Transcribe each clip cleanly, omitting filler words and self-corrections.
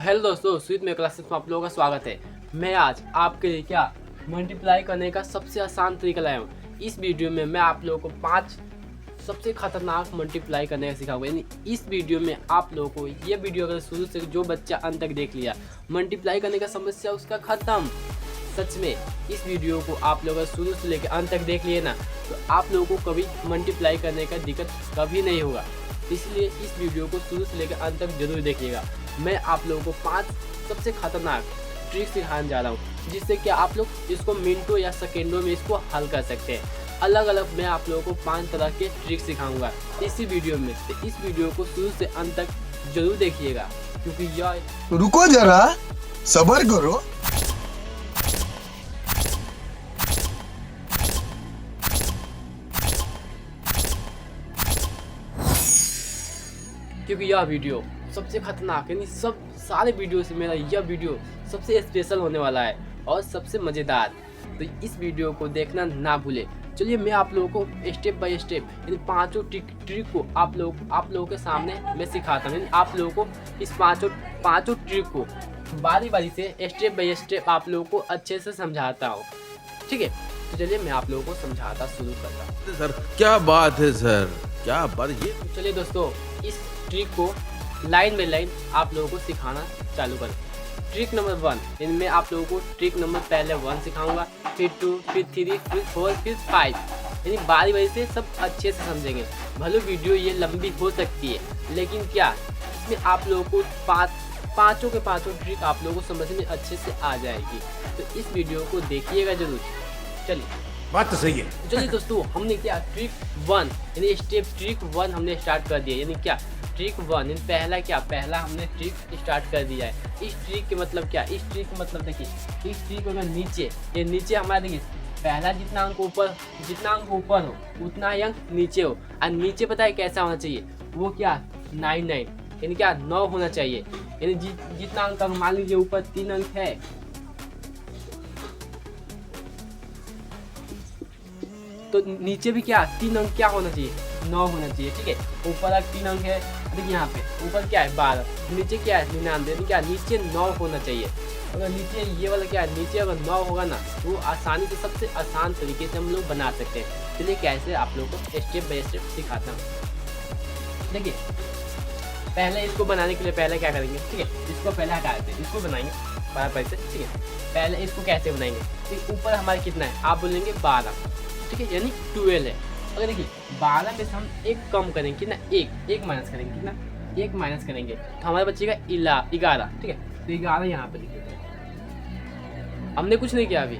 Hello दोस्तों, sweet में classes में आप लोगों का स्वागत है। मैं आज आपके लिए क्या मल्टीप्लाई करने का सबसे आसान तरीका लाया हूँ। इस वीडियो में मैं आप लोगों को 5 सबसे खतरनाक मल्टीप्लाई करने का सिखाऊंगा। यानी इस वीडियो में आप लोगों को ये वीडियो अगर शुरू से जो बच्चा अंत तक देख लिया, मल्टीप्लाई करने का समस्या उसका खत्म। सच में इस वीडियो को आप लोग शुरू से लेकर अंत तक देख लिए ना, तो आप लोगों को कभी मल्टीप्लाई करने का दिक्कत कभी नहीं होगा। इसलिए इस वीडियो को शुरू से लेकर अंत तक जरूर देखिएगा। मैं आप लोगों को 5 सबसे खतरनाक ट्रिक सिखाने जा रहा हूँ, जिससे कि आप लोग इसको मिनटों या सेकेंडों में इसको हल कर सकते हैं। अलग अलग मैं आप लोगों को 5 तरह के ट्रिक सिखाऊंगा इसी वीडियो में। तो इस वीडियो को शुरू से अंत तक जरूर देखिएगा, क्योंकि यह रुको जरा सब्र करो। क्योंकि यह वीडियो सबसे खतरनाक, यानी सब सारे वीडियो से मेरा यह वीडियो सबसे स्पेशल होने वाला है और सबसे मज़ेदार। तो इस वीडियो को देखना ना भूले। चलिए मैं आप लोगों को स्टेप बाय स्टेप यानी 5 ट्रिक को आप लोगों के सामने मैं सिखाता हूँ। आप लोगों को इस पाँचों ट्रिक को बारी बारी से स्टेप बाय स्टेप आप लोगों को अच्छे से समझाता हूँ। ठीक है, तो चलिए मैं आप लोगों को समझाता शुरू करता हूँ। सर क्या बात है सर, क्या बात ये। चलिए दोस्तों, इस ट्रिक को लाइन बाय लाइन आप लोगों को सिखाना चालू करें। ट्रिक नंबर 1, इनमें आप लोगों को ट्रिक नंबर पहले 1 सिखाऊंगा, फिर 2, फिर 3, फिर 4, फिर 5, यानी बारी बारी से सब अच्छे से समझेंगे। भले वीडियो ये लंबी हो सकती है, लेकिन क्या इसमें आप लोगों को पाँचों के पाँचों ट्रिक आप लोगों को समझ में अच्छे से आ जाएगी। तो इस वीडियो को देखिएगा जरूर। चलिए, बात तो सही है। चलिए दोस्तों, हमने क्या ट्रिक 1 यानी ट्रिक 1 हमने स्टार्ट कर दिया। यानी क्या ट्रिक 1 पहला हमने ट्रिक स्टार्ट कर दिया है। इस ट्रिक के मतलब क्या, इस ट्रिक के मतलब देखिए, इस ट्रिक में नीचे हमारा देखिए पहला जितना अंक ऊपर हो उतना ही अंक नीचे हो। और नीचे पता है कैसा होना चाहिए, वो क्या 9 यानी क्या 9 होना चाहिए। यानी जितना अंक मान लीजिए ऊपर 3 अंक है, तो नीचे भी क्या 3 अंक क्या होना चाहिए, 9 होना चाहिए। ठीक है, ऊपर अगर 3 अंक है, देखिए यहाँ पे ऊपर क्या है 12, नीचे क्या है 99, क्या नीचे 9 होना चाहिए। अगर नीचे ये वाला क्या है, नीचे अगर 9 होगा ना, तो आसानी से सबसे आसान तरीके से हम लोग बना सकते हैं। चलिए कैसे आप लोगों को स्टेप बाय स्टेप सिखाता हूँ। देखिए, पहले इसको बनाने के लिए पहले क्या करेंगे, ठीक है, इसको पहले हटा देते हैं, इसको बनाएंगे 12 से। ठीक है, पहले इसको कैसे बनाएंगे, तो ऊपर हमारे कितना है आप बोलेंगे 12, ठीक है, यानी 12 है। अगर देखिए 12 में से हम एक कम करेंगे, कितना एक माइनस करेंगे, कितना एक माइनस करेंगे, तो हमारे बचेगा 11। ठीक है, तो 11 यहाँ पे लिख देते हैं। हमने कुछ नहीं किया अभी।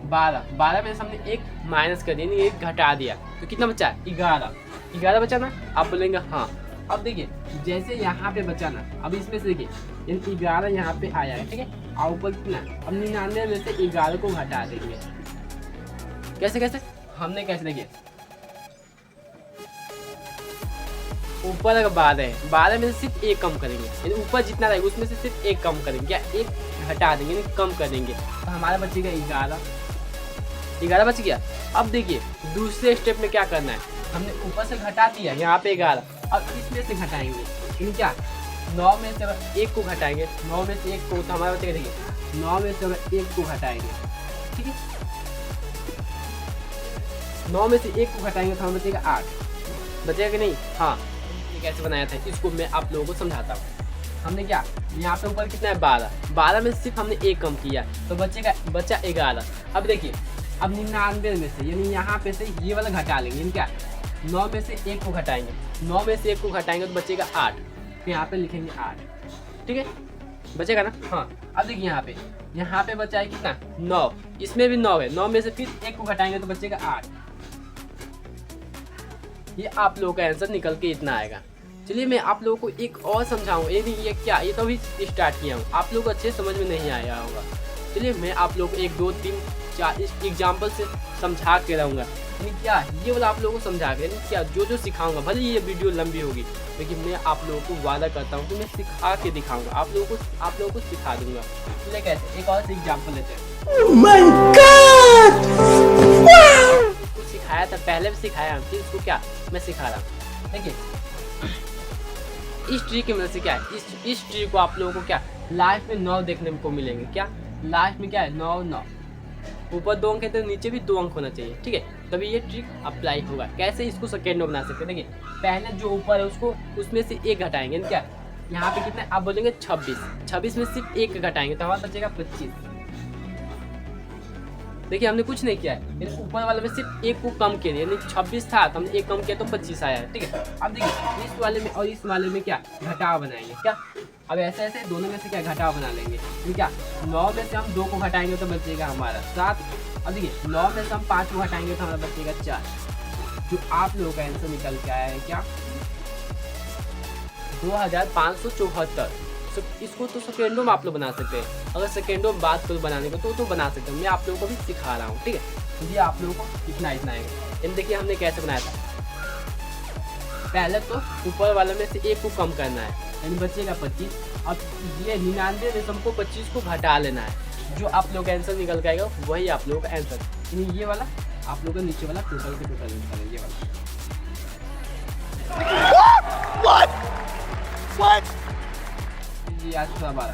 12 में से हमने एक माइनस कर दिया, यानी एक घटा दिया, तो कितना बचा 11 बचा ना। आप बोलेंगे हाँ। अब देखिए जैसे यहाँ पे बचा ना, अब इसमें से देखिए यानी 11 यहाँ पे आया है। ठीक है, और ऊपर कितना, अब 99 में से 11 को घटा देंगे। कैसे हमने कैसे देखिए, ऊपर अगर 12 में से सिर्फ एक कम करेंगे, यानी ऊपर जितना रहेगा उसमें से सिर्फ एक कम करेंगे, या एक हटा देंगे यानी कम कर देंगे, तो हमारा बचेगा 11 बच गया। अब देखिए दूसरे स्टेप में क्या करना है, हमने ऊपर से घटा दिया यहाँ पे 11, अब इसमें से घटाएंगे, यानी क्या 9 में से अगर 1 को घटाएंगे, 9 में से 1 को, तो हमारा बचेगा देखिए 9 में से अगर 1 को घटाएंगे, ठीक है, 9 में से 1 को घटाएंगे तो हमें बचेगा 8, बचेगा कि नहीं। हाँ, ये कैसे बनाया था इसको मैं आप लोगों को समझाता हूँ। हमने क्या यहाँ पे ऊपर कितना है 12 में सिर्फ हमने 1 कम किया, तो बचा 11। अब देखिए, अब 99 में से यानी यहाँ पे से ये वाला घटा लेंगे, यानी क्या 9 में से 1 को घटाएंगे, 9 में से 1 को घटाएंगे तो बचेगा 8, तो यहाँ पे लिखेंगे 8। ठीक है, बचेगा ना। हाँ, अब देखिए यहाँ पे बचा है कितना 9, इसमें भी 9 है, 9 में से फिर 1 को घटाएंगे तो बचेगा 8। ये आप लोगों का आंसर निकल के इतना आएगा। चलिए मैं आप लोगों को एक और समझाऊँ, ये क्या, ये तो अभी स्टार्ट किया हूँ, आप लोगों को अच्छे समझ में नहीं आया होगा। चलिए मैं आप लोगों को 1, 2, 3, 4 इस एग्जाम्पल से समझा के रहूँगा। यानी क्या ये वाला आप लोगों को समझा के, यानी क्या जो सिखाऊंगा, भले ये वीडियो लंबी होगी, लेकिन मैं आप लोगों को वादा करता हूँ कि मैं सिखा के दिखाऊंगा, आप लोगों को सिखा दूंगा। चलिए कैसे, एक और एग्जाम्पल लेते हैं। इसको सिखाया था, पहले भी सिखाया, फिर इसको क्या मैं सिखा रहा हूँ। देखिए इस ट्री की मदद से क्या है, इस ट्री को आप लोगों को क्या लास्ट में 9 देखने को मिलेंगे। क्या लास्ट में क्या है 9 9, ऊपर 2 अंक है तो नीचे भी 2 अंक होना चाहिए, ठीक है, तभी ये ट्रिक अप्लाई होगा। कैसे इसको सेकेंड में बना सकते हैं, देखिए पहले जो ऊपर है उसको उसमें से 1 घटाएंगे, क्या यहाँ पे कितना आप बोलेंगे 26 में सिर्फ 1 घटाएंगे तो हमारा बचेगा 25। देखिए हमने कुछ नहीं किया है, ऊपर वाले में सिर्फ 1 को कम किया, यानी 26 था तो हमने 1 कम किया तो 25 आया है, ठीक है। अब देखिए इस वाले में और इस वाले में क्या घटाव बनाएंगे, क्या अब ऐसे ऐसे दोनों में से क्या घटाव बना लेंगे, तो क्या 9 में से हम 2 को घटाएंगे तो बचेगा हमारा 7। अब देखिए 9 में से हम 5 को घटाएंगे तो हमारा बचेगा 4। जो आप लोगों का आंसर निकल के आया है क्या 2574। इसको तो सेकेंडों में आप लोग बना सकते हैं, अगर सेकेंडों में बात करो बनाने को तो बना सकते हैं। मैं आप लोगों को भी सिखा रहा हूँ, ठीक है। ये आप लोगों को इतना आएगा। इन देखिए हमने कैसे बनाया था, पहले तो ऊपर वाले में से 1 को कम करना है, यानी बचेगा 25। अब ये 99 में से हमको 25 को घटा लेना है, जो आप लोग का आंसर निकल के आएगा वही आप लोगों का आंसर, यानी ये वाला आप लोगों का नीचे वाला टोटल के टोटल निकल ये वाला। ये आज 12।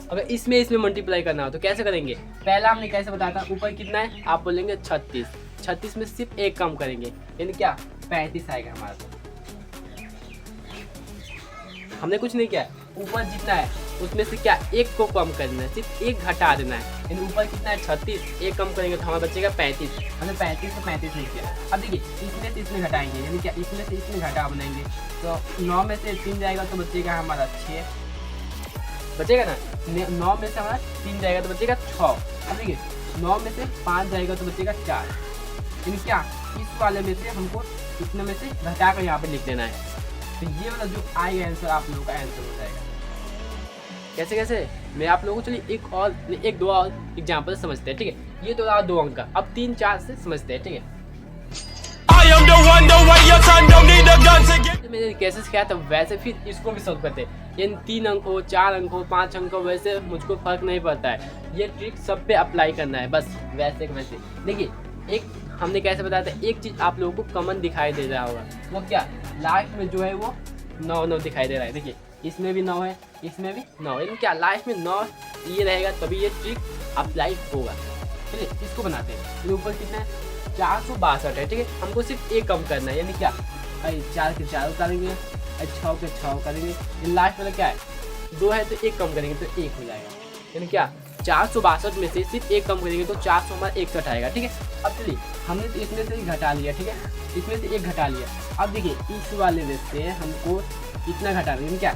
अगर इसमें मल्टीप्लाई करना हो तो कैसे करेंगे, पहला हमने कैसे बताया था, ऊपर कितना है आप बोलेंगे 36 में सिर्फ 1 कम करेंगे, यानी क्या 35 आएगा हमारा। तो हमने कुछ नहीं किया, ऊपर जितना है उसमें से क्या 1 को कम करना है, सिर्फ 1 घटा देना है, यानी ऊपर कितना है 36, 1 कम करेंगे तो हमारा बचेगा 35। हमने 35 से 35 नहीं किया। अब देखिए इसमें से इसमें घटाएंगे, यानी क्या इसमें से इसमें घटा बनाएंगे तो 9 में से 3 जाएगा तो बचेगा हमारा 6, बचेगा ना, 9 में से हमारा 3 जाएगा तो बचेगा 6। अब देखिए 9 में से 5 जाएगा तो बचेगा 4, यानी क्या इस वाले में से हमको इतने में से घटा कर यहाँ पे लिख देना है, तो ये वाला जो आएगा आंसर आप लोगों का आंसर हो जाएगा। कैसे मैं आप लोगों को चलिए एक दो और एग्जाम्पल समझते हैं, ठीक है। ये तो रहा 2 अंक का, अब 3 4 से समझते हैं, ठीक है। मैंने कैसे सिखाया था वैसे फिर इसको भी सॉल्व करते हैं, यानी 3 अंक हो 4 अंक हो 5 अंक हो, वैसे मुझको फर्क नहीं पड़ता है, ये ट्रिक सब पे अप्लाई करना है बस वैसे वैसे। देखिए एक हमने कैसे बताया था, एक चीज़ आप लोगों को कॉमन दिखाई दे रहा होगा, वो क्या लास्ट में जो है वो 9 9 दिखाई दे रहा है। देखिए इसमें भी 9 है, इसमें भी 9, यानी क्या लास्ट में 9 ये रहेगा तभी ये ट्रिक अप्लाई होगा। चलिए इसको बनाते हैं। ऊपर कितना है 462 है, ठीक है। हमको सिर्फ 1 कम करना है, यानी क्या 4 के 4 उतारेंगे, 6 के 6 करेंगे, लास्ट वाला क्या है 2 है तो 1 कम करेंगे तो 1 हो जाएगा, यानी क्या 462 में से सिर्फ 1 कम करेंगे तो 400 हमारा 61 आएगा, ठीक है। अब चलिए हमने तो इसमें से घटा लिया, ठीक है, इसमें से 1 घटा लिया। अब देखिए इस वाले में से हमको इतना घटाना है, क्या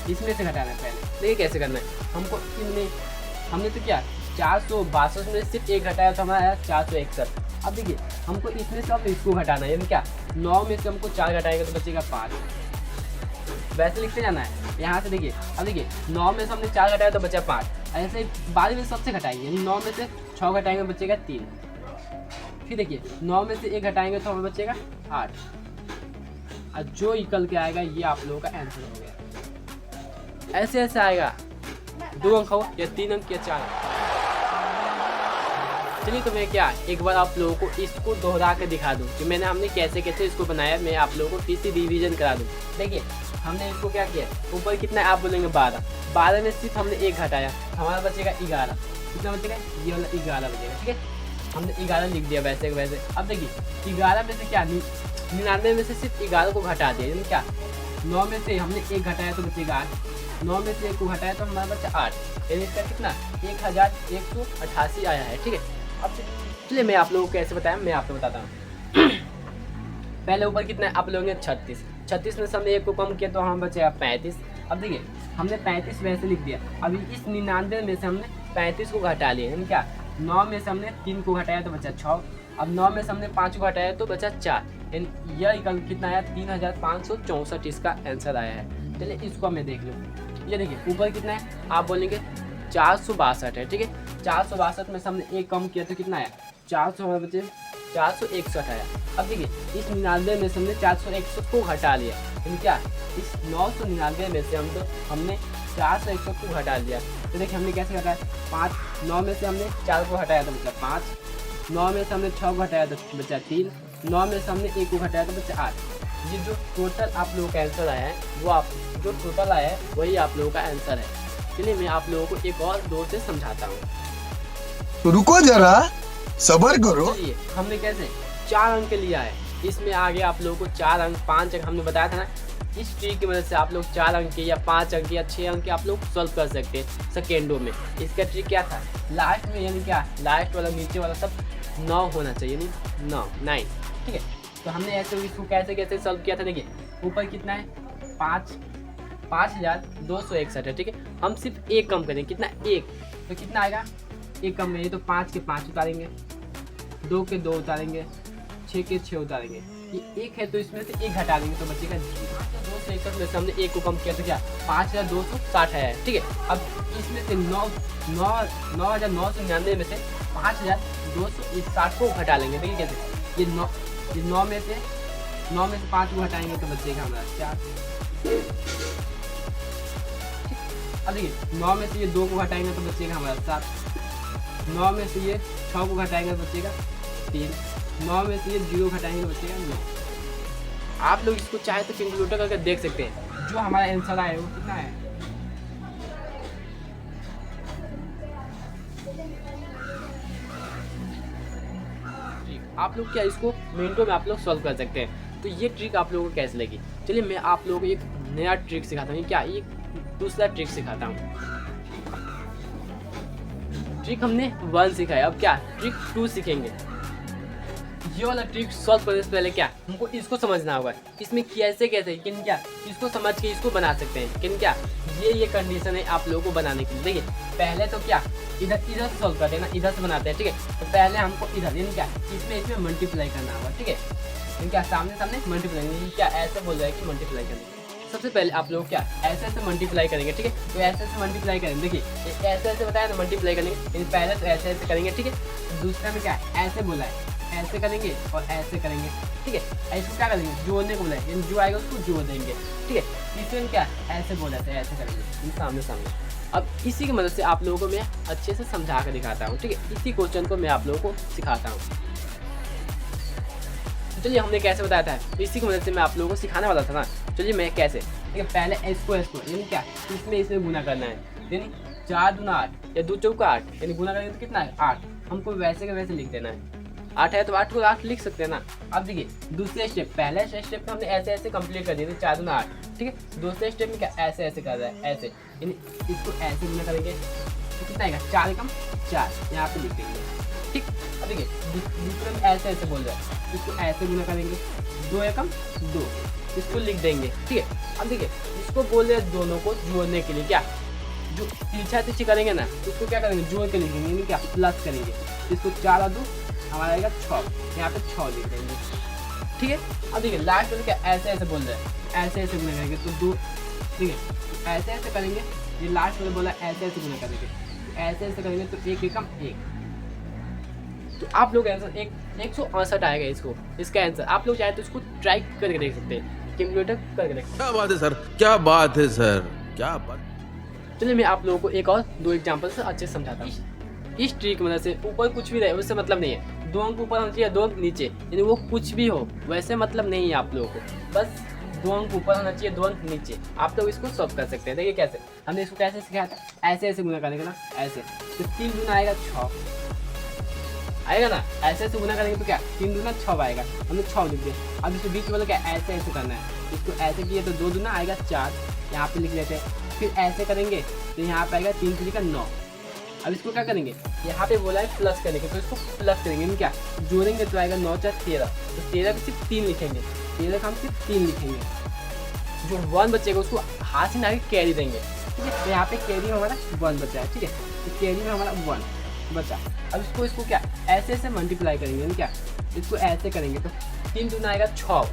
इसमें से घटाना है पहले। देखिए कैसे करना है, हमको हमने तो क्या 462 में सिर्फ 1 घटाया तो हमारा आया 461। अब देखिए हमको इसमें से अब इसको घटाना है, यानी क्या 9 में से हमको 4 घटाएंगे तो बचेगा 5, वैसे लिखते जाना है यहाँ से। देखिए अब देखिए 9 में से हमने 4 घटाया तो बचा 5, ऐसे बाद में सबसे घटाएंगे, यानी 9 में से 6 घटाएंगे तो बचेगा 3, फिर देखिए 9 में से 1 घटाएंगे तो हमें बचेगा 8, और जो निकल के आएगा ये आप लोगों का आंसर हो गया। ऐसे ऐसे आएगा, 2 अंक हो या 3 अंक या 4 अंक। चलिए तो मैं क्या एक बार आप लोगों को इसको दोहरा कर दिखा दूं कि हमने कैसे कैसे इसको बनाया, मैं आप लोगों को फिर से रिवीजन करा दूं। देखिए हमने इसको क्या किया, ऊपर कितना है आप बोलेंगे 12 में सिर्फ हमने 1 घटाया, हमारा बचेगा 11, कितना बचेगा ये वाला 11 बचेगा, ठीक है। हमने 11 लिख दिया वैसे वैसे। अब देखिए 11 में से क्या 99 में से सिर्फ 11 को घटा दिया, यानी क्या 9 में से हमने 1 घटाया तो बचेगा 8, 9 में से 1 को घटाया तो हमारा बचा 8, यानी इसका कितना 1188 आया है, ठीक है। अब चलिए मैं आप लोगों को कैसे बताया मैं आपको बताता हूँ। पहले ऊपर कितना है आप लोगों ने 36 में से हमने 1 को कम किया तो हम बचेगा 35। अब देखिए हमने 35 वैसे लिख दिया, अभी इस 99 में से हमने 35 को घटा लिया, यानी क्या 9 में से हमने 3 को घटाया तो बचा 6, अब 9 में से हमने 5 को घटाया तो बचा 4, यानी यह कितना आया 3564 इसका आंसर आया है। चलिए इसको मैं देख लूँ। ये देखिए ऊपर कितना है आप बोलेंगे 462 है, ठीक है। 462 में से हमने 1 कम किया तो कितना आया 400 हमारे बचे 461 आया। अब देखिए इस 99 में से हमने 461 को घटा लिया, यानी क्या इस 999 में से हमने 461 को घटा दिया। तो देखिए हमने कैसे घटाया 5, 9 में से हमने 4 को हटाया तो बचा 5, 9 में से हमने 6 को हटाया तो बचा 3, 9 में से हमने 1 को घटाया तो बच्चे 8। ये जो टोटल आप लोगों का आंसर आया है वो आप जो टोटल आया है वही आप लोगों का आंसर है। चलिए मैं आप लोगों को एक और दौर से समझाता हूँ। रुको जरा, सबर करो। चलिए हमने कैसे 4 अंक लिया है, इसमें आगे आप लोगों को 4 अंक 5 अंक हमने बताया था ना। इस ट्रिक की मदद से आप लोग 4 अंक के या 5 अंक या 6 अंक के आप लोग सॉल्व कर सकते हैं सेकेंडों में। इसका ट्रिक क्या था, लास्ट में यानी क्या लास्ट वाला नीचे वाला सब 9 होना चाहिए, नहीं 9 ठीक है। तो हमने ऐसे इसको कैसे कैसे सॉल्व किया था, देखिए ऊपर कितना है 5261 है, ठीक है। हम सिर्फ एक कम करें, कितना 1, तो कितना आएगा 1 कम करेंगे तो 5 के 5 उतारेंगे, 2 के 2 उतारेंगे, 6 के 6 उतारेंगे। ये 1 है तो इसमें से 1 घटा देंगे तो बचेगा 261 में से हमने 1 को कम किया तो क्या 5260 है, ठीक है। अब इसमें से 9,999 में से 5260 को घटा लेंगे। देखिए कैसे, ये 9 में से 5 को घटाएंगे तो बचेगा हमारा 4। अब देखिए 9 में से ये 2 को घटाएंगे तो बचेगा हमारा 7। 9 में से ये 6 को घटाएंगे तो बचेगा 3। 9 में से ये 0 घटाएंगे तो बचेगा 9। आप लोग इसको चाहे तो कैलकुलेटर करके देख सकते हैं जो हमारा आंसर आया वो कितना है। आप लोग क्या इसको मिनटों में आप लोग सॉल्व कर सकते हैं। तो ये ट्रिक आप लोगों को कैसे लगी, चलिए मैं आप लोगों को एक नया ट्रिक सिखाता हूँ। क्या एक दूसरा ट्रिक सिखाता हूँ। ट्रिक हमने 1 सिखाया, अब क्या ट्रिक 2 सीखेंगे। ये वाला ट्रिक सॉल्व करने से पहले क्या हमको इसको समझना होगा, इसमें कैसे कैसे किन क्या इसको समझ के इसको बना सकते हैं। किन क्या ये कंडीशन है आप लोगों को बनाने के लिए। देखिए पहले तो क्या इधर से सॉल्व करते हैं ना, इधर से बनाते हैं, ठीक है। तो पहले हमको इधर यानी क्या इसमें मल्टीप्लाई करना होगा, ठीक है। यानी क्या सामने मल्टीप्लाई, क्या ऐसे बोल रहा है कि मल्टीप्लाई करने। सबसे पहले आप लोग क्या ऐसे मल्टीप्लाई करेंगे, ठीक है। तो ऐसे मल्टीप्लाई करेंगे, देखिए ऐसे बताया ना मल्टीप्लाई करेंगे, पहले तो ऐसे करेंगे, ठीक है। दूसरा में क्या ऐसे बोला है, ऐसे करेंगे और ऐसे करेंगे, ठीक है। इसको क्या करेंगे जोड़ने को बोला है, जो आएगा उसको जोड़ देंगे, ठीक है। इसमें क्या ऐसे बोला था, ऐसे करेंगे सामने। अब इसी की मदद से आप लोगों को मैं अच्छे से समझा कर दिखाता हूँ, ठीक है। इसी क्वेश्चन को मैं आप लोगों को सिखाता हूँ। तो चलिए हमने कैसे बताया था, इसी की मदद से मैं आप लोगों को सिखाने वाला था ना। चलिए मैं कैसे, ठीक है। पहले इसको यानी क्या इसमें गुना करना है, यानी 4 दूना 8 या 2 चौका 8, यानी गुना करेंगे तो कितना है 8। हमको वैसे के वैसे लिख देना है, 8 है तो 8 को 8 लिख सकते हैं ना। अब देखिए दूसरे स्टेप, पहले स्टेप में हमने ऐसे कंप्लीट कर दिया, 4 दूना 8, ठीक है। दूसरे स्टेप में क्या ऐसे कर रहा है, ऐसे यानी इसको ऐसे गुना करेंगे तो कितना आएगा 4 कम 4, यहाँ पे लिख देंगे, ठीक। अब देखिए दूसरे में ऐसे बोल रहा है, इसको ऐसे गुना करेंगे, 2 एकम 2, इसको लिख देंगे, ठीक है। अब देखिए इसको बोल रहे हैं दोनों को जोड़ने के लिए, क्या जो पीछे करेंगे ना उसको क्या करेंगे जोड़ के लिखेंगे, यानी क्या प्लस करेंगे। इसको 4 और 2 हमारा आएगा 6, यहाँ पे 6 लिख देंगे, ठीक है। अब देखिए लास्ट में क्या ऐसे बोल रहे हैं, ऐसे गुना करेंगे तो 2, ठीक है। ऐसे करेंगे, ये लास्ट में बोला ऐसे गुना करेंगे, ऐसे करेंगे तो 1 एकम 1। तो आप लोग आंसर 168 आएगा इसका आंसर। आप लोग चाहे तो इसको ट्राई करके देख सकते हैं, कैलकुलेटर करके देख सकते क्या बात है सर, क्या बात है सर, क्या बात। हैं। चलिए मैं आप लोगों को एक और 2 एग्जाम्पल से अच्छे से समझाता हूँ। इस ट्रिक की मदद से ऊपर कुछ भी रहे उससे मतलब नहीं है, 2 अंक ऊपर होना चाहिए 2 अंक नीचे, यानी वो कुछ भी हो वैसे मतलब नहीं है आप लोगों को, बस 2 अंक ऊपर होना चाहिए 2 अंक नीचे। आप लोग इसको सॉल्व कर सकते हैं। देखिए कैसे, हमने इसको कैसे सिखाया था, ऐसे गुना करेंगे ना, ऐसे तो 3 दूना आएगा 6 आएगा ना, ऐसे गुना करेंगे तो क्या 3 दूना 6 आएगा, हमने 6 लिख दिया। अब इसके बीच वाला क्या ऐसे करना है, इसको ऐसे किए तो 2 दूना आएगा 4, यहाँ पे लिख लेते हैं। फिर ऐसे करेंगे तो यहाँ पे आएगा 3 3 का 9। अब इसको क्या करेंगे, यहाँ पे बोला है प्लस करने के, तो इसको प्लस करेंगे, क्या जोड़ेंगे तो आएगा 9 4 13, तो 13 को सिर्फ 3 लिखेंगे, 13 का हम सिर्फ 3 लिखेंगे। जो 1 बचेगा उसको हाथ से आगे कैरी देंगे, ठीक है। तो यहाँ पे कैरी में हमारा 1 बचा है, ठीक है। तो कैरी में हमारा 1 बचा। अब इसको क्या ऐसे मल्टीप्लाई करेंगे, क्या इसको ऐसे करेंगे तो 3 दूना आएगा 6,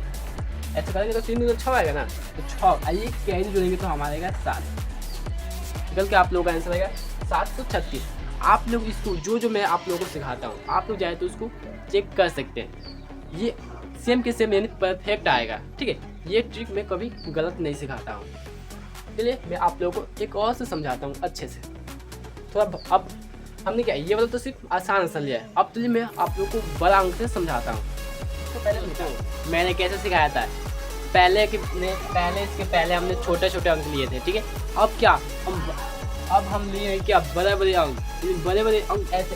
ऐसे करेंगे तो 3 दूना 6 आएगा ना, तो 6 आइए कैरी जोड़ेंगे तो हमारा आएगा 7, निकल के आप लोगों का आंसर आएगा 736। आप लोग इसको जो मैं आप लोगों को सिखाता हूँ आप लोग चाहे तो उसको चेक कर सकते हैं, ये सेम के सेम यानी परफेक्ट आएगा, ठीक है। ये ट्रिक मैं कभी गलत नहीं सिखाता हूँ। चलिए मैं आप लोगों को एक और से समझाता हूँ अच्छे से थोड़ा। अब हमने क्या ये वाला तो सिर्फ आसान लिया है, अब चलिए मैं आप लोगों को बड़ा अंक से समझाता हूँ। इसको पहले लिखा मैंने कैसे सिखाया था। पहले इसके पहले हमने छोटे छोटे अंक लिए थे, ठीक है। अब क्या अब हम लिए हैं क्या बड़े बड़े अंक। बड़े बड़े अंक ऐसे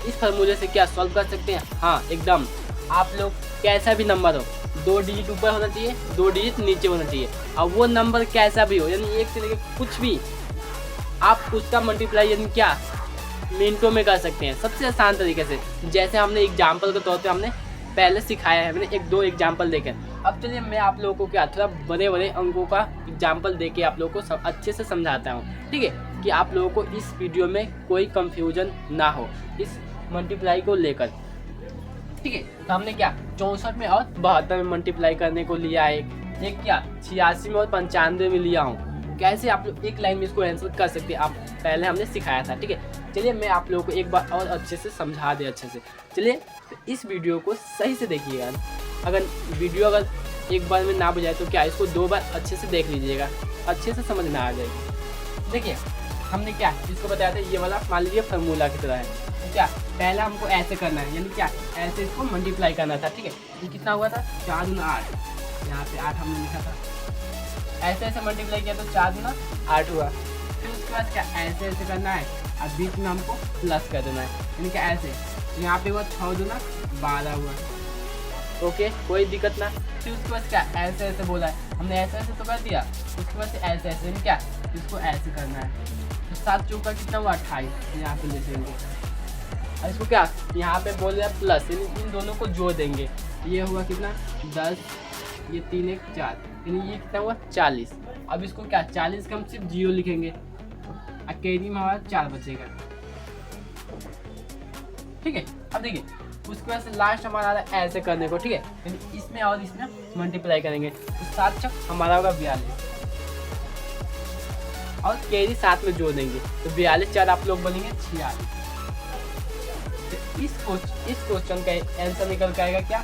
इस फार्मूले से क्या सॉल्व कर सकते हैं। हाँ एकदम, आप लोग कैसा भी नंबर हो, 2 डिजिट ऊपर होना चाहिए, 2 डिजिट नीचे होना चाहिए। अब वो नंबर कैसा भी हो, यानी 1 से लेकर कुछ भी, आप उसका मल्टीप्लाई यानी क्या मिनटों में कर सकते हैं, सबसे आसान तरीके से। जैसे हमने एग्जाम्पल के तौर पे हमने पहले सिखाया है, मैंने 1-2 एग्जाम्पल देखे। अब चलिए मैं आप लोगों को क्या थोड़ा बड़े बड़े अंकों का एग्जाम्पल दे के आप लोगों को अच्छे से समझाता हूँ, ठीक है, कि आप लोगों को इस वीडियो में कोई कंफ्यूजन ना हो इस मल्टीप्लाई को लेकर, ठीक है। तो हमने क्या 64 में और 72 में मल्टीप्लाई करने को लिया है, एक क्या 86 में और 95 में लिया हूँ। कैसे आप लोग एक लाइन में इसको आंसर कर सकते हैं, आप पहले हमने सिखाया था, ठीक है। चलिए मैं आप लोगों को एक बार और अच्छे से समझा दे अच्छे से। चलिए तो इस वीडियो को सही से देखिएगा। अगर वीडियो एक बार में ना बुझाए तो क्या इसको 2 बार अच्छे से देख लीजिएगा, अच्छे से समझ में आ जाएगी। देखिए हमने क्या इसको बताया था, ये वाला मान लीजिए फार्मूला की तरह है, तो क्या पहले हमको ऐसे करना है, यानी क्या ऐसे इसको मल्टीप्लाई करना था, ठीक है। ये कितना हुआ था 4 गुना 8, यहाँ पे 8 हमने लिखा था, ऐसे ऐसे मल्टीप्लाई किया तो 4 गुना 8 हुआ। फिर उसके बाद क्या ऐसे ऐसे करना है, अब बीच में हमको प्लस कर देना है, यानी क्या ऐसे, यहाँ पे हुआ 6 गुना 12 हुआ, ओके कोई दिक्कत ना। फिर उसके बाद क्या ऐसे ऐसे बोला है, हमने ऐसे ऐसे तो कर दिया, उसके बाद से ऐसे ऐसे, यानी क्या इसको ऐसे करना है। तो 7 चौका कितना हुआ 28, यहाँ पे लिख देंगे। और इसको क्या यहाँ पे बोल रहा है प्लस, यानी इन दोनों को जोड़ देंगे, ये हुआ कितना 10, ये 3 1 4, यानी ये कितना हुआ 40। अब इसको क्या 40 का हम सिर्फ 0 लिखेंगे, कैरी में हमारा 4 बचेगा, ठीक है। अब देखिए उसके बाद से लास्ट हमारा ऐसे करने को, ठीक है, यानी इसमें और इसमें मल्टीप्लाई करेंगे तो 7 छक हमारा होगा 42, और कैरी साथ में जोड़ देंगे तो 42 4 आप लोग बनेंगे 46। तो इस क्वेश्चन का आंसर निकल के आएगा क्या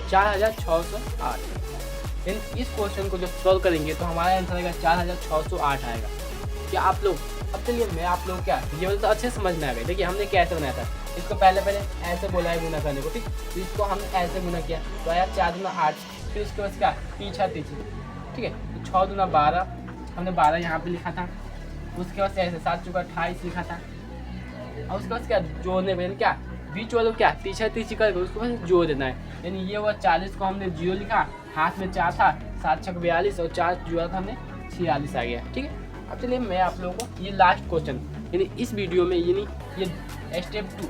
4608। इस क्वेश्चन को जब सॉल्व करेंगे तो हमारा आंसर आएगा 4608 आएगा। क्या आप लोग, अब चलिए मैं आप लोग क्या ये तो अच्छे समझ में आ गए। देखिए हमने कैसे बनाया था, इसको पहले ऐसे बोला है गुना करने को, ठीक, तो इसको हमने ऐसे गुना किया तो आया 4 गुना 8। फिर उसके बाद क्या पीछा, ठीक है, तो 6 गुना 12, हमने 12 यहाँ पे लिखा था। उसके बाद ऐसे 7 चौका 28 लिखा था, और उसके बाद क्या जोड़ने में क्या बीच वालों क्या तीछा करके उसको बस जोड़ देना है, यानी ये हुआ 40 को हमने 0 लिखा, हाथ में 4 था, 7 छक 42 और 4 जोड़ा था हमने 46 आ गया, ठीक है। अब चलिए मैं आप लोगों को ये लास्ट क्वेश्चन यानी इस वीडियो में यानी ये स्टेप 2,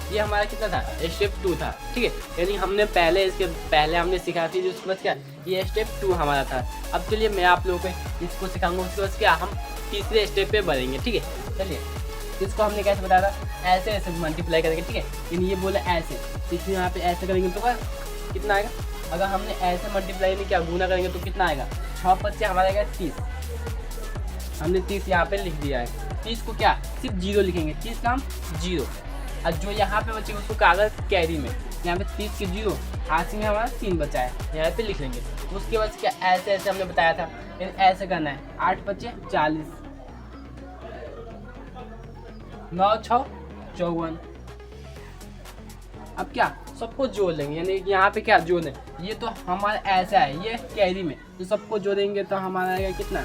ये हमारा कितना था स्टेप 2 था, ठीक है, यानी हमने इसके पहले हमने सिखाया थी, उसके बाद क्या ये स्टेप 2 हमारा था। अब चलिए मैं आप लोगों को इसको सिखाऊंगा, उसके बाद क्या हम तीसरे स्टेप पे बढ़ेंगे, ठीक है। चलिए इसको हमने कैसे बताया था, ऐसे ऐसे मल्टीप्लाई करेंगे, ठीक है, यानी ये बोला ऐसे, इसलिए यहाँ पे ऐसे करेंगे तो कितना आएगा, अगर हमने ऐसे मल्टीप्लाई नहीं किया गुना करेंगे तो कितना आएगा 6 5 हमारा आएगा 30, हमने 30 यहाँ पे लिख दिया है। 30 को क्या सिर्फ 0 लिखेंगे, 30 का हम 0, और जो यहाँ पे बचेगा उसको कागज कैरी में, यहाँ पे 30 के 0, हाथ में हमारा 3 बचा है, यहाँ पे लिख लेंगे। उसके बाद क्या ऐसे ऐसे हमने बताया था, ऐसे करना है, 8 5 40, 9 6 54। अब क्या सबको जोड़ लेंगे, यानी यहाँ पे क्या जोड़े, ये तो हमारा ऐसा है, ये कैरी में, तो सबको जोड़ेंगे तो हमारा आएगा कितना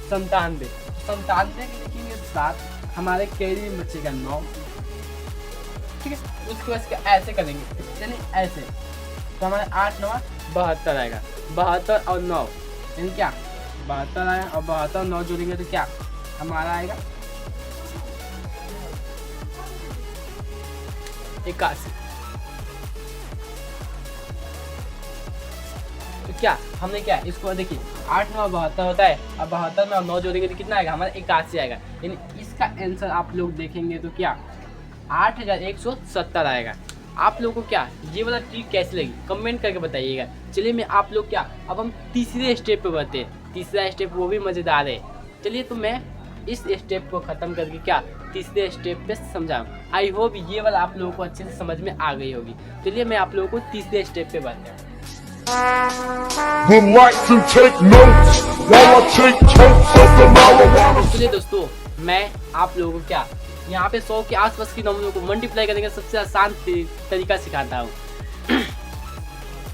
97। 97 के लिखेंगे 7, हमारे कैरी में बचेगा 9, ठीक है। उसके बाद क्या ऐसे करेंगे, चलिए ऐसे, तो हमारे 8 9 72 आएगा, 72 और 9 यानी क्या 72 आया, और 72 और 9 जोड़ेंगे तो क्या हमारा आएगा 81। तो क्या हमने क्या इसको देखिए 8 9 72 होता है, अब 72 में और 9 जोड़ेंगे तो कितना आएगा हमारा 81 आएगा, यानी इसका आंसर आप लोग देखेंगे तो क्या 8170 आएगा। आप लोगों को क्या ये वाला ट्रिक कैसी लगी कमेंट करके बताइएगा। चलिए मैं आप लोग क्या अब हम तीसरे स्टेप पे बढ़ते हैं, तीसरा स्टेप वो भी मज़ेदार है। चलिए तो मैं इस स्टेप को खत्म करके क्या तीसरे स्टेप पे समझाऊँ। आई होप ये वाला आप लोगों को अच्छे से समझ में आ गई होगी। चलिए मैं आप लोगों को तीसरे स्टेप पे बढ़ते हैं। Would like to take notes while I take totes of the marijuana. चलिए दोस्तों, मैं आप लोगों को क्या यहाँ पे 100 के आसपास की नंबरों को मल्टीप्लाई करने का सबसे आसान तरीका सिखाता हूँ।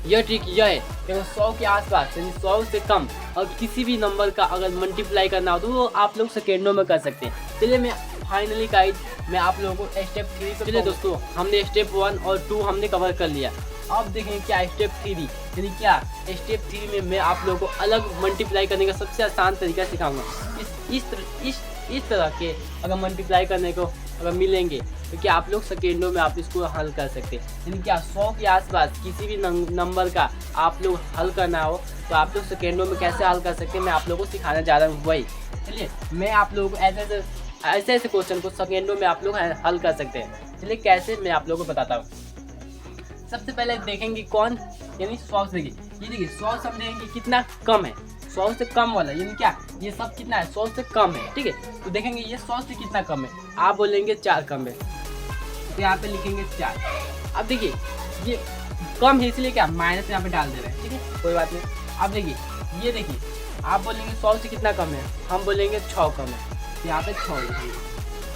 यह ट्रिक यह है कि 100 के आसपास यानी 100 से कम और किसी भी नंबर का अगर मल्टीप्लाई करना हो तो वो आप लोग सेकेंडों में कर सकते हैं। चलिए मैं फाइनली गाइड मैं आप लोगों को स्टेप 3 चलिए दोस्तों, हमने स्टेप 1 और 2 हमने कवर कर लिया। अब देखें क्या स्टेप 3 यानी क्या स्टेप 3 में मैं आप लोगों को अलग मल्टीप्लाई करने का सबसे आसान तरीका सिखाऊंगा। इस तरह के अगर मल्टीप्लाई करने को अगर मिलेंगे तो क्या आप लोग सेकेंडों में आप इसको हल कर सकते हैं। यानी क्या 100 के आसपास किसी भी नंबर का आप लोग हल करना हो तो आप लोग सेकेंडों में कैसे हल कर सकते हैं मैं आप लोगों को सिखाना चाह रहा हूँ। वही चलिए मैं आप लोगों को ऐसे क्वेश्चन को सेकेंडों में आप लोग हल कर सकते हैं। चलिए कैसे मैं आप लोगों को बताता हूँ। सबसे पहले देखेंगे कौन यानी 100 से ये देखिए 100 से हम देखेंगे कितना कम है। 100 से कम वाला यानी क्या ये सब कितना है 100 से कम है। ठीक है, तो देखेंगे ये 100 से कितना कम है। आप बोलेंगे 4 कम है तो यहाँ पे लिखेंगे 4। अब देखिए ये कम है इसलिए क्या माइनस यहाँ पे डाल दे रहे हैं। ठीक है, कोई बात नहीं। अब देखिए ये देखिए आप बोलेंगे 100 से कितना कम है, हम बोलेंगे 6 कम है तो यहाँ पे 6 लिखेंगे।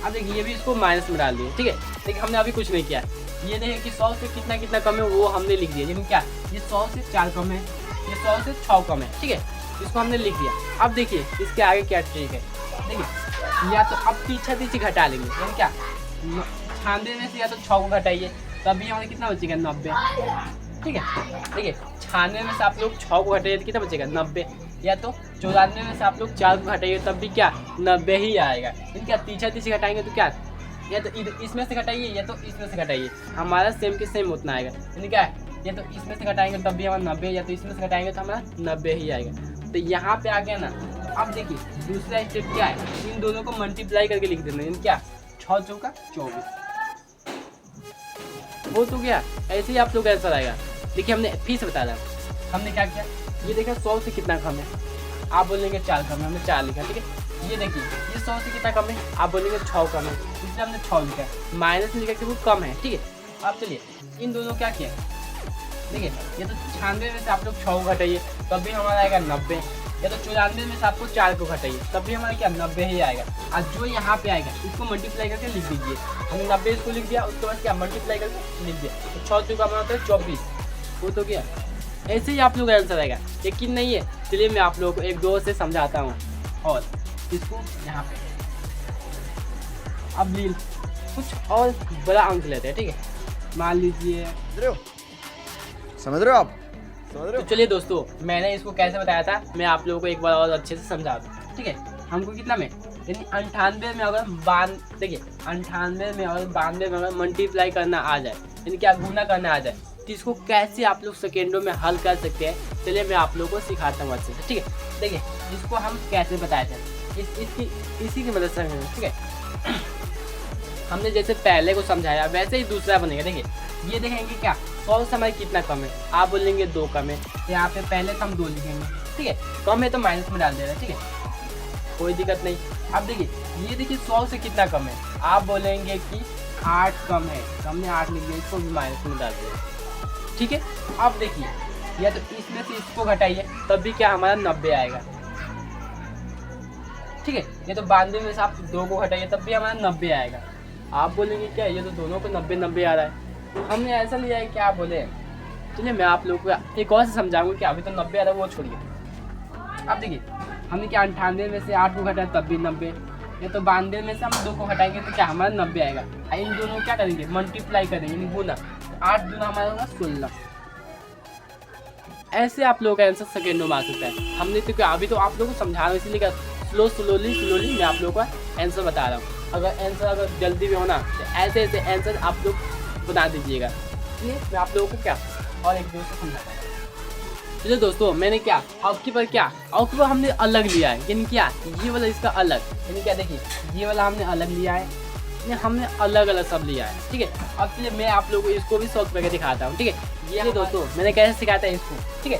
अब देखिए ये भी इसको माइनस में डाल दिए। ठीक है, देखिए हमने अभी कुछ नहीं किया। ये देखिए कि 100 से कितना कम है वो हमने लिख दिया। लेकिन क्या ये 100 से 4 कम है, ये 100 से 6 कम है। ठीक है, इसको हमने लिख दिया। अब देखिए इसके आगे क्या ट्रिक है। देखिए या तो अब पीछे घटा लेंगे यानी क्या 96 में से या तो 6 को घटाइए तभी हमें कितना बचेगा 90। ठीक है, देखिए 96 में से आप लोग 6 को घटाइए तो कितना बचेगा 90, या तो 94 में से आप लोग 4 को घटाइए तब भी क्या 90 ही आएगा। यानी क्या पीछे घटाएंगे तो क्या या तो इसमें से घटाइए या तो इसमें से घटाइए, हमारा सेम के सेम उतना आएगा। यानी क्या या तो इसमें से घटाएंगे तब भी हमारा 90, या तो इसमें से घटाएंगे तो हमारा 90 ही आएगा। तो यहाँ पे आ गया ना। अब देखिए दूसरा स्टेप क्या है, इन दोनों को मल्टीप्लाई करके लिख देना। यानी क्या 6 चौका 24 वो तो क्या ऐसे ही आप लोग आंसर आएगा। देखिए हमने फिर से बता रहा हमने क्या किया। ये देखा 100 से कितना कम है, आप बोलेंगे 4 कम है, हमने 4 लिखा। ठीक है, ये देखिए ये 100 से कितना कम है, आप बोलेंगे 6 कम है इसलिए हमने 6 लिखा। माइनस में लिखा कि वो कम है। ठीक है, अब चलिए इन दोनों क्या किया। देखिए ये तो 96 में से आप लोग 6 को घटाइए तब भी हमारा आएगा 90, या तो 94 में से आपको 4 को घटाइए तब भी हमारा क्या 90 ही आएगा। और जो यहाँ पे आएगा इसको मल्टीप्लाई करके लिख दीजिए। हमने 90 इसको लिख दिया, उसके बाद क्या मल्टीप्लाई करके लिख दिया तो 6 चौका हमारा होता है 24 वो तो क्या ऐसे ही आप लोग आंसर आएगा। यकीन नहीं है, चलिए मैं आप लोगों को एक दो से समझाता हूँ। और इसको यहाँ पे अब कुछ और बड़ा अंक लेते हैं। ठीक है, मान लीजिए समझ रहे हो आप तो चलिए दोस्तों मैंने इसको कैसे बताया था मैं आप लोगों को एक बार और अच्छे से समझा दूँ। ठीक है, हमको कितना में यानी 98 में अगर देखिए 98 में और 92 में अगर मल्टीप्लाई करना आ जाए यानी क्या गुना करना आ जाए तो इसको कैसे आप लोग सेकेंडों में हल कर सकते हैं। चलिए मैं आप लोगों को सिखाता हूँ अच्छे से। ठीक है, देखिए इसको हम कैसे बताए थे इसी की मदद से। ठीक है, हमने जैसे पहले को समझाया वैसे ही दूसरा बनेगा। देखिए ये देखेंगे क्या 100 से हमारे कितना कम है, आप बोलेंगे 2 कम है तो यहाँ पे पहले तो हम 2 लिखेंगे। ठीक है, कम है तो माइनस में डाल दे रहे हैं। ठीक है, कोई दिक्कत नहीं। अब देखिए ये देखिए 100 से कितना कम है, आप बोलेंगे कि 8 कम है तो हमने 8 लिख दिया, इसको भी माइनस में डाल दिया। ठीक है, अब देखिए या तो इसमें से इसको घटाइए तब भी क्या हमारा 90 आएगा। ठीक है, ये तो 92 में से आप 2 को घटाइए तब भी हमारा 90 आएगा। आप बोलेंगे क्या ये तो दोनों को 90 आ रहा है, तो हमने ऐसा लिया है कि आप बोले। चलिए मैं आप लोगों को एक और से समझाऊंगा कि अभी तो 90 आ रहा है वो छोड़िए। अब देखिए हमने क्या 98 में से 8 को घटाया तब भी 90, या तो 92 में से हम 2 को घटाएंगे तो क्या हमारा 90 आएगा। इन दोनों को क्या करेंगे मल्टीप्लाई करेंगे यानी गुना, 8 दूना हमारा होगा 16। ऐसे आप लोगों का आंसर सेकेंडों में आ सकता है। हमने तो क्या अभी तो आप लोगों को समझा रहा हूँ इसलिए स्लोली मैं आप लोगों का आंसर बता रहा हूँ। अगर जल्दी भी होना तो ऐसे आंसर आप लोग बता दीजिएगा। इसलिए मैं आप लोगों को क्या और एक दूसरे समझाता हूँ। चलिए दोस्तों मैंने क्या आपके पर हमने अलग लिया है यानी क्या ये वाला इसका अलग यानी क्या देखिए ये वाला हमने अलग लिया है, हमने अलग अलग सब लिया है। ठीक है, अब चलिए मैं आप लोगों को इसको भी सॉल्व करके दिखाता हूँ। ठीक है, ये दोस्तों मैंने कैसे सिखाता है इसको। ठीक है,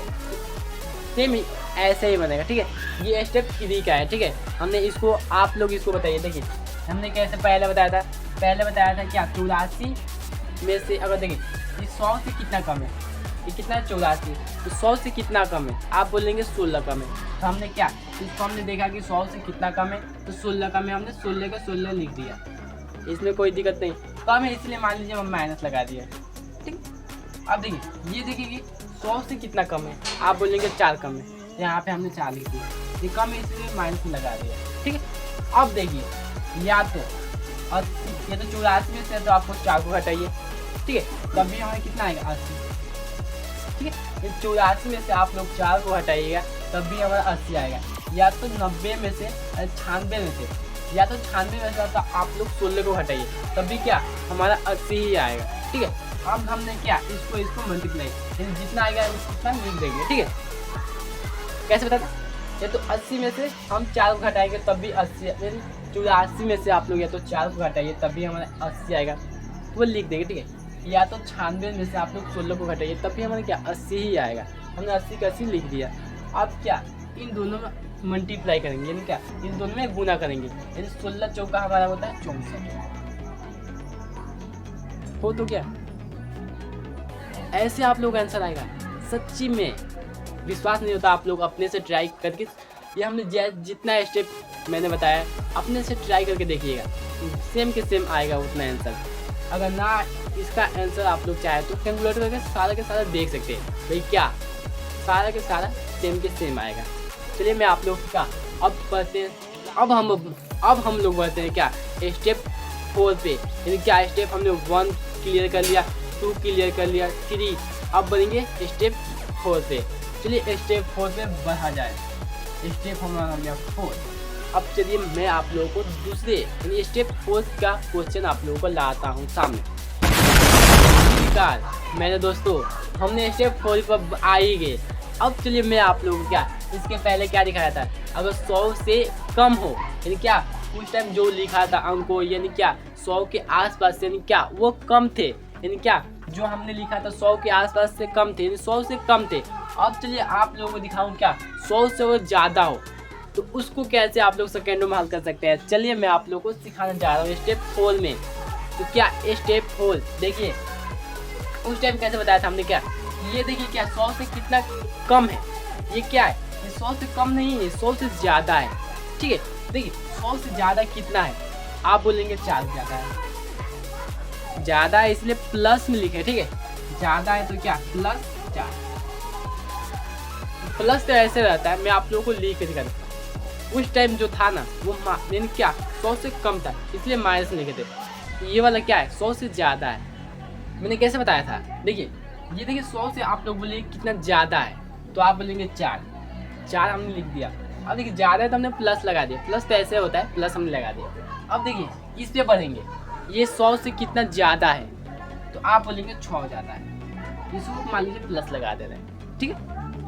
सेम ऐसे ही बनेगा, ठीक है। ये स्टेप 3 का है, ठीक है। हमने इसको, आप लोग इसको बताइए। देखिए हमने कैसे पहले बताया था क्या 84 में से, अगर देखिए ये 100 से कितना कम है, ये कितना है 84, तो 100 से कितना कम है, आप बोलेंगे 16 कम है। तो हमने क्या, इसको हमने देखा कि 100 से कितना कम है, तो 16 कम है, हमने 16 का 16 लिख दिया, इसमें कोई दिक्कत नहीं। कम है इसलिए मान लीजिए हम माइनस लगा दिया, ठीक। अब देखिए, ये देखिए कि 100 से कितना कम है, आप बोलेंगे 4 कम है, तो यहाँ पे हमने 4 लिख दिया, ये कम है इसलिए माइनस में लगा दिया, ठीक है। अब देखिए या तो, और ये तो 84 में से, तो आपको 4 को घटाइए, ठीक है, तभी हमें कितना आएगा 80, ठीक है। ये 84 में से आप लोग 4 को हटाइएगा तब भी हमारा 80 आएगा। या तो 90 में से, 96 में से, या तो 96 में से, तो आप लोग 16 को हटाइए तब भी क्या हमारा 80 ही आएगा, ठीक है। अब हमने क्या, इसको मल्टीप्लाई, जितना आएगा उतना लिख देंगे, ठीक है। कैसे बताते, ये तो 80 में से हम 4 को घटाएंगे तब भी 80, 84 में से आप लोग या तो 4 को घटाइए तब भी हमारा 80 आएगा, तो वो लिख देंगे, ठीक है। या तो 96 में से आप लोग 16 को घटाइए तब भी हमारे क्या 80 ही आएगा, हमने 80 का 80 लिख दिया। अब क्या, इन दोनों में मल्टीप्लाई करेंगे, यानी क्या इन दोनों में गुना करेंगे, यानी 16 चौका हमारा होता है 64, हो तो क्या ऐसे आप लोग आंसर आएगा। सच्ची में विश्वास नहीं होता, आप लोग अपने से ट्राई करके, ये हमने जितना स्टेप मैंने बताया अपने से ट्राई करके देखिएगा, सेम के सेम आएगा उतना आंसर। अगर ना इसका आंसर आप लोग चाहे तो कैलकुलेटर करके सारा के सारा देख सकते हैं, भाई क्या सारा के सारा सेम के सेम आएगा। चलिए मैं आप लोग का अब बढ़ते हैं, अब हम लोग बढ़ते हैं क्या स्टेप 4 पे, यानी क्या स्टेप हमने 1 क्लियर कर लिया, 2 क्लियर कर लिया, 3, अब बढ़ेंगे स्टेप 4 पे। चलिए स्टेप 4 पे बढ़ा जाए, स्टेप हमारा हो गया 4। अब चलिए मैं आप लोगों को दूसरे यानी स्टेप 4 का क्वेश्चन आप लोगों को लाता हूँ सामने। मैंने दोस्तों हमने स्टेप 4 पर आ ही गए। अब चलिए मैं आप लोगों को क्या इसके पहले क्या दिखाया था, अगर 100 से कम हो, यानी क्या उस टाइम जो लिखा था अंक को, यानी क्या 100 के आसपास, यानी क्या वो कम थे, यानी क्या जो हमने लिखा था 100 के आसपास से कम थे, यानी 100 से कम थे। अब चलिए आप लोगों को दिखाऊं क्या 100 से वो ज़्यादा हो, तो उसको कैसे आप लोग सेकेंडों में हल कर सकते हैं। चलिए मैं आप लोगों को सिखाने जा रहा हूँ स्टेप 4 में। तो क्या स्टेप 4 देखिए, उस टाइम कैसे बताया था हमने, क्या ये देखिए क्या 100 से कितना कम है, ये क्या है, ये 100 से कम नहीं है, 100 से ज़्यादा है, ठीक है। देखिए 100 से ज़्यादा कितना है, आप बोलेंगे 4 ज़्यादा है, ज़्यादा है इसलिए प्लस में लिखे, ठीक है। ज़्यादा है तो क्या प्लस 4, प्लस तो ऐसे रहता है, मैं आप लोगों को लिख के दिखा दूँ। उस टाइम जो था ना वो यानी क्या 100 से कम था इसलिए माइनस लिखे थे। ये वाला क्या है 100 से ज़्यादा है, मैंने कैसे बताया था, देखिए ये देखिए 100 से आप लोग बोलिए कितना ज़्यादा है, तो आप बोलेंगे 4 हमने लिख दिया। अब देखिए ज़्यादा है तो हमने प्लस लगा दिया, प्लस तो ऐसे होता है, प्लस हमने लगा दिया। अब देखिए इस पे बढ़ेंगे, ये 100 से कितना ज़्यादा है, तो आप बोलेंगे 6 ज़्यादा है, इसको मान लीजिए प्लस लगा दे रहे हैं, ठीक है।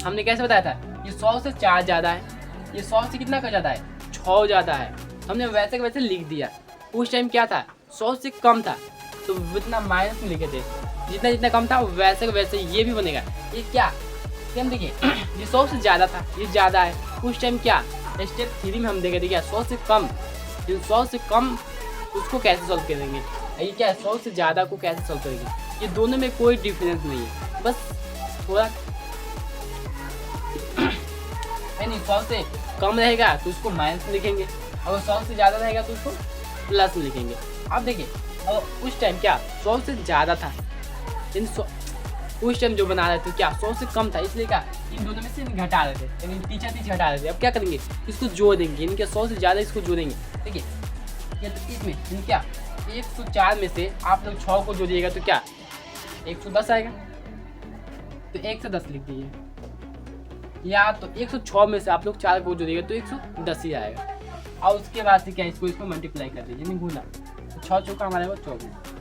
हमने कैसे बताया था, ये 100 से 4 ज़्यादा है, ये 100 से कितना का ज़्यादा है 6 ज़्यादा है, हमने वैसे के वैसे लिख दिया। उस टाइम क्या था 100 से कम था तो जितना माइनस में लिखे थे, जितना जितना कम था वैसे वैसे ये भी बनेगा। ये क्या सेम देखिए ये 100 से ज़्यादा था, ये ज़्यादा है। उस टाइम क्या स्टेप 3 में हम देखे थे क्या 100 से कम, 100 से कम उसको कैसे सॉल्व करेंगे, ये क्या 100 से ज़्यादा को कैसे सॉल्व करेंगे। ये दोनों में कोई डिफरेंस नहीं है, बस थोड़ा नहीं 100 से कम रहेगा तो उसको माइनस में लिखेंगे, अगर 100 से ज़्यादा रहेगा तो उसको प्लस में लिखेंगे। अब देखिए अब उस टाइम क्या 100 से ज़्यादा था, इन उस टाइम जो बना रहे थे क्या 100 से कम था, इसलिए क्या इन दोनों में से घटा रहे थे, यानी पीछे हटा रहे थे। अब क्या करेंगे इसको जोड़ देंगे, यानी क्या 100 से ज़्यादा इसको जोड़ेंगे। देखिए ये तो इसमें यानी क्या 104 में से आप लोग 6 को जोड़िएगा तो क्या 110 आएगा, तो 1 से 10 लिख दीजिए, या तो 106 में से आप लोग 4 को जोड़िएगा तो 110 ही आएगा। और उसके बाद से क्या इसको मल्टीप्लाई कर दीजिए, यानी गुना, तो 6 चौका हमारे पास 24।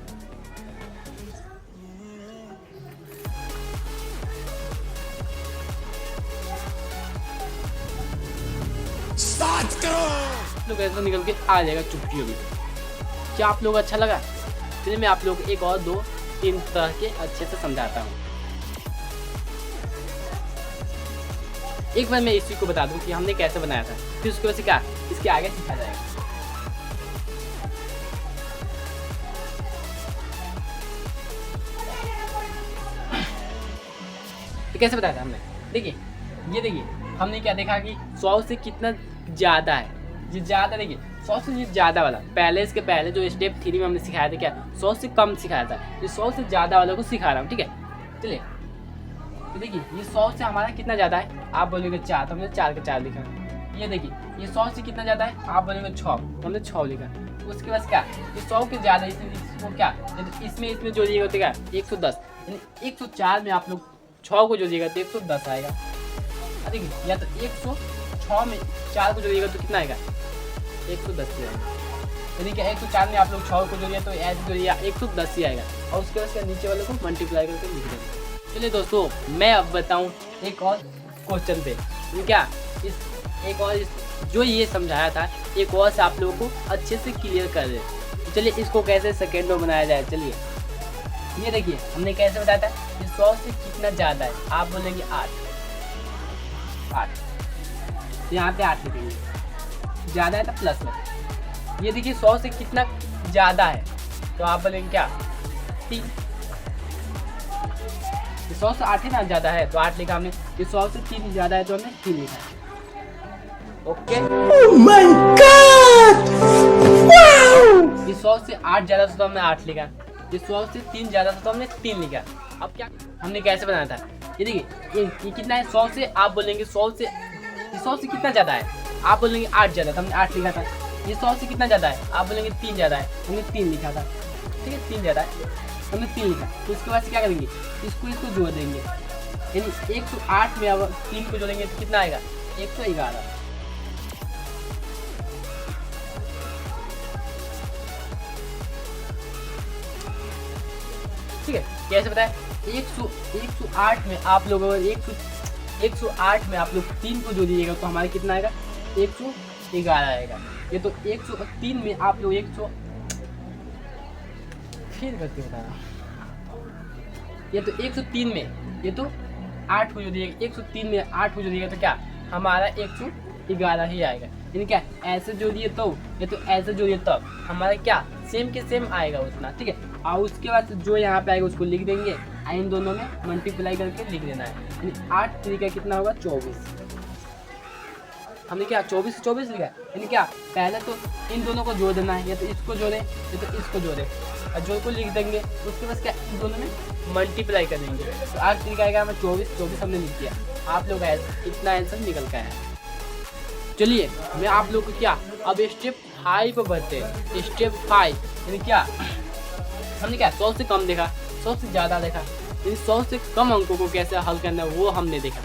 लोग ऐसा निकल के आ जाएगा चुटकियों में। क्या आप लोग अच्छा लगा? चलिए मैं आप लोग को एक और 2-3 तरह के अच्छे से समझाता हूँ। एक बार मैं इसी को बता दूं कि हमने कैसे बनाया था, फिर उसके बाद से क्या इसके आगे सीखा जाएगा। तो कैसे बताया था हमने, देखिए ये देखिए हमने क्या देखा कि 100 से कितना ज़्यादा है, ये ज़्यादा देखिए 100 से ये ज़्यादा वाला, पहले इसके पहले जो स्टेप 3 में हमने सिखाया था क्या 100 से कम सिखाया था, ये 100 से ज़्यादा वाला को सिखा रहा हूँ, ठीक है। चलिए तो देखिए ये 100 से हमारा कितना ज़्यादा है, आप बोलेंगे 4, तो हमने 4 का 4 लिखा। ये देखिए ये 100 से कितना ज़्यादा है, आप बोलेंगे 6, तो हमने 6 लिखा। उसके बाद क्या ये 100 के ज़्यादा, इसको क्या इसमें जोड़िएगा तो क्या 110, यानी 104 में आप लोग 6 को जोड़िएगा तो 110 आएगा। देखिए या तो 106 में 4 को जोड़िएगा तो कितना आएगा 110 ही आएगा, यानी कि 104 में आप लोग 6 को जोड़िए तो ऐसे जोड़िए 110 ही आएगा, और उसके बाद नीचे वाले को मल्टीप्लाई करके लिख देंगे। चलिए दोस्तों मैं अब बताऊं एक और क्वेश्चन पे, क्या इस एक और जो ये समझाया था एक और से आप लोगों को अच्छे से क्लियर कर दे। चलिए इसको कैसे सेकेंड में बनाया जाए। चलिए ये देखिए हमने कैसे बताया था, ये 100 से कितना ज़्यादा है, आप बोलेंगे 8, यहाँ पे 8 लिखेंगे, ज़्यादा है तो प्लस में। ये देखिए 100 से कितना ज़्यादा है, तो आप बोलेंगे क्या 3, 100 से 8 ही ना ज़्यादा है तो 8 लिखा हमने, ये 100 से 3 ज़्यादा है तो हमने 3 लिखा है। ओके ये 100 से 8 ज़्यादा था तो हमने 8 लिखा, ये 100 से 3 ज़्यादा था तो हमने 3 लिखा। अब क्या हमने कैसे बनाया था, ये देखिए ये कितना है 100 से, आप बोलेंगे 100 से कितना ज़्यादा है, आप बोलेंगे 8 ज़्यादा था, हमने 8 लिखा था। ये 100 से कितना ज़्यादा है, आप बोलेंगे 3 ज़्यादा है, हमने 3 लिखा था, ठीक है 3 ज़्यादा है हमने 3 लिखा। तो उसके बाद से क्या करेंगे, इसको जोड़ देंगे, यानी 108 में अब 3 को जोड़ेंगे तो कितना आएगा 111। ठीक है कैसे बताया, 108 में आप लोग अगर 108 में आप लोग 3 को जोड़िएगा तो हमारे कितना आएगा 111 आएगा। ये तो 103 में आप लोग फिर करके बताना, ये तो 103 में ये तो 8 को जोड़िएगा, 103 में 8 को जोड़िएगा तो क्या हमारा 111 ही आएगा। यानी क्या ऐसे जोड़िए तो ये तो ऐसे जोड़िए तब हमारा क्या सेम के सेम आएगा उतना, ठीक है। और उसके बाद जो यहाँ पे आएगा उसको लिख देंगे, इन दोनों में मल्टीप्लाई करके लिख देना है, यानी 8 तरीका कितना होगा 24। हमने क्या 24 से 24 लिखा, यानी क्या पहले तो इन दोनों को जोड़ देना है, या तो इसको जोड़े या तो इसको जोड़े, और जो को लिख देंगे उसके बाद क्या इन दोनों में मल्टीप्लाई कर देंगे तो 8 तरीका आएगा हमें 24 हमने लिख दिया। आप लोग इतना आंसर निकल का है। चलिए मैं आप लोग को क्या अब स्टेप 5 पर बढ़ते हैं। स्टेप 5 यानी क्या हमने क्या 100 से कम देखा, 100 से ज़्यादा देखा, यानी 100 से कम अंकों को कैसे हल करना वो हमने देखा,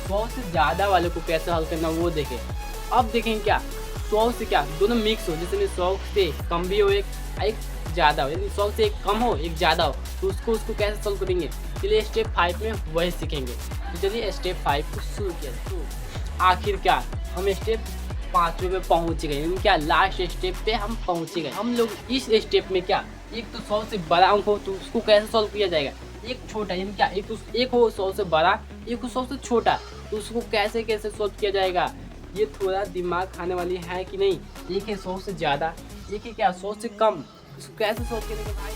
100 से ज़्यादा वाले को कैसे हल करना वो देखें। अब देखें क्या 100 से क्या दोनों मिक्स हो, जैसे में 100 से कम भी हो एक ज़्यादा हो, यानी 100 से एक कम हो एक ज़्यादा हो, तो उसको कैसे सॉल्व करेंगे। चलिए स्टेप 5 में वही सीखेंगे। तो चलिए स्टेप 5 को शुरू किया। तो आखिर क्या हम स्टेप 5वें पे पहुँच गए, यानी क्या लास्ट स्टेप पे हम पहुँच गए। हम लोग इस स्टेप में क्या एक तो 100 से बड़ा अंक हो तो उसको कैसे सॉल्व किया जाएगा, एक छोटा यानी क्या एक हो 100 से बड़ा, एक हो 100 से छोटा, तो उसको कैसे सॉल्व किया जाएगा। ये थोड़ा दिमाग खाने वाली है कि नहीं। एक है 100 से ज़्यादा, एक है क्या 100 से कम, उसको कैसे सॉल्व करेंगे भाई।